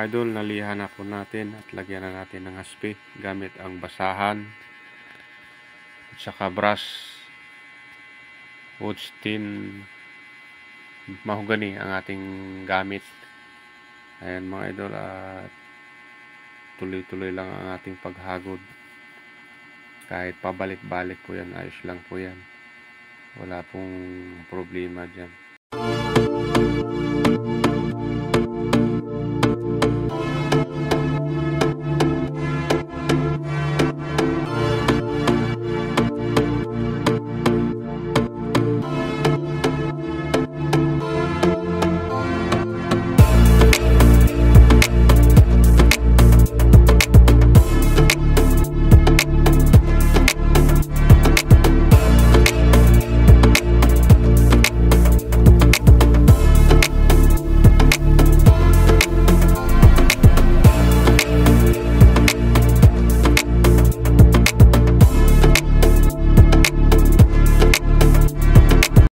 mga idol, nalihan na po natin at lagyan na natin ng haspi gamit ang basahan at saka brush, woodstone, mahogany ang ating gamit. Ayan mga idol, at tuloy-tuloy lang ang ating paghagod. Kahit pabalik-balik po yan, ayos lang po yan. Wala pong problema dyan.